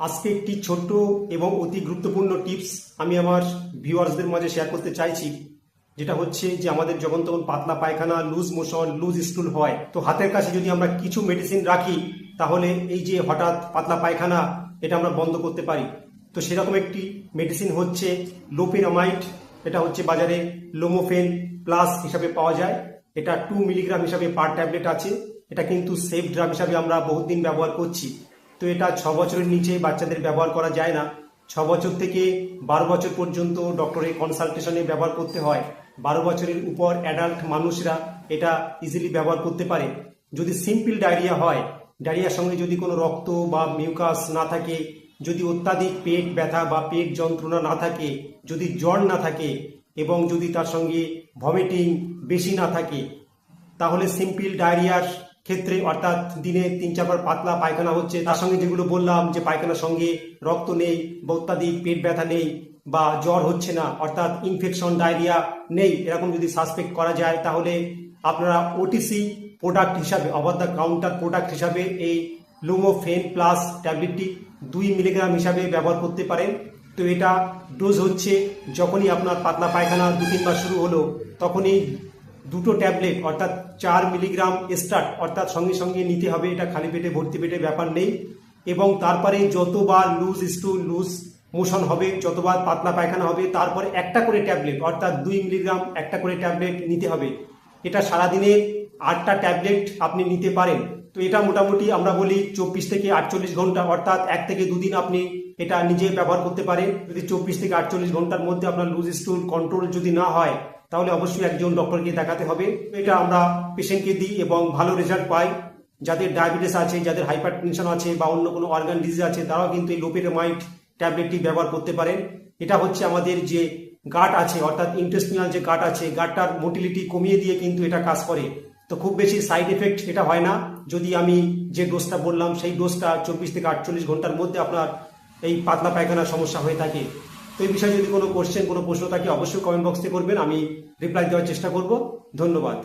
আজকে একটি ছোট্ট এবং অতি গুরুত্বপূর্ণ টিপস আমি আমার ভিউয়ার্সদের মাঝে শেয়ার করতে চাইছি, যেটা হচ্ছে যে আমাদের যখন তখন পাতলা পায়খানা, লুজ মোশন, লুজ স্টুল হয়, তো হাতের কাছে যদি আমরা কিছু মেডিসিন রাখি তাহলে এই যে হঠাৎ পাতলা পায়খানা এটা আমরা বন্ধ করতে পারি। তো সেরকম একটি মেডিসিন হচ্ছে লোপিরামাইড। এটা হচ্ছে বাজারে লোমোফেন প্লাস হিসাবে পাওয়া যায়। এটা 2 মিলিগ্রাম হিসাবে পার ট্যাবলেট আছে। এটা কিন্তু সেফ ড্রাগ হিসাবে আমরা বহুত দিন ব্যবহার করছি। তো এটা 6 বছরের নিচে বাচ্চাদের ব্যবহার করা যায় না। 6 বছর থেকে 12 বছর পর্যন্ত ডক্টরের কনসালটেশনে ব্যবহার করতে হয়। 12 বছরের উপর অ্যাডাল্ট মানুষরা এটা ইজিলি ব্যবহার করতে পারে। যদি সিম্পল ডায়রিয়া হয়, ডায়রিয়ার সঙ্গে যদি কোনো রক্ত বা মিউকাস না থাকে, যদি অত্যাধিক পেট ব্যথা বা পেট যন্ত্রণা না থাকে, যদি জ্বর না থাকে এবং যদি তার সঙ্গে ভমিটিং বেশি না থাকে, তাহলে সিম্পল ডায়রিয়ার ক্ষেত্রে অর্থাৎ দিনে 3-4 বার পাতলা পায়খানা হচ্ছে, তার সঙ্গে যেগুলো বললাম যে পায়খানার সঙ্গে রক্ত নেই বা অত্যাধিক পেট ব্যথা নেই বা জ্বর হচ্ছে না অর্থাৎ ইনফেকশন ডায়রিয়া নেই, এরকম যদি সাসপেক্ট করা যায় তাহলে আপনারা ওটিসি প্রোডাক্ট হিসাবে, ওভার দ্য কাউন্টার প্রোডাক্ট হিসাবে এই লুমোফেন প্লাস ট্যাবলেটটি 2 মিলিগ্রাম হিসাবে ব্যবহার করতে পারেন। তো এটা ডোজ হচ্ছে যখনই আপনার পাতলা পায়খানা 2-3 বার শুরু হলো তখনই 2টো ট্যাবলেট অর্থাৎ 4 মিলিগ্রাম স্টার্ট অর্থাৎ সঙ্গে সঙ্গে নিতে হবে। এটা খালি পেটে ভর্তি পেটে ব্যাপার নেই। এবং তারপরে যতবার লুজ স্টুল, লুজ মোশন হবে, যতবার পাতলা পায়খানা হবে, তারপরে একটা করে ট্যাবলেট অর্থাৎ 2 মিলিগ্রাম একটা করে ট্যাবলেট নিতে হবে। এটা সারাদিনে 8টা ট্যাবলেট আপনি নিতে পারেন। তো এটা মোটামুটি আমরা বলি 24 থেকে 48 ঘন্টা অর্থাৎ 1 থেকে 2 দিন আপনি এটা নিজে ব্যবহার করতে পারেন। যদি 24 থেকে 48 ঘন্টার মধ্যে আপনার লুজ স্টুল কন্ট্রোল যদি না হয় তাহলে অবশ্যই একজন ডক্টরকে দেখাতে হবে। এটা আমরা পেশেন্টকে দিই এবং ভালো রেজাল্ট পাই। যাদের ডায়াবেটিস আছে, যাদের হাইপার টেনশন আছে বা অন্য কোনো অর্গান ডিজিজ আছে, তারাও কিন্তু এই লোপিরামাইড ট্যাবলেটটি ব্যবহার করতে পারেন। এটা হচ্ছে আমাদের যে গাট আছে অর্থাৎ ইন্টেস্টিনাল যে গাট আছে, গাটটার মোটিলিটি কমিয়ে দিয়ে কিন্তু এটা কাজ করে। তো খুব বেশি সাইড এফেক্ট এটা হয় না। যদি আমি যে ডোজটা বললাম সেই ডোজটা 24 থেকে 48 ঘন্টার মধ্যে আপনার এই পাতলা পায়খানার সমস্যা হয়ে থাকে। তো এই বিষয়ে যদি কোনো কোশ্চেন, কোনো প্রশ্ন থাকে অবশ্যই কমেন্ট বক্সে করবেন, আমি রিপ্লাই দেওয়ার চেষ্টা করব। ধন্যবাদ।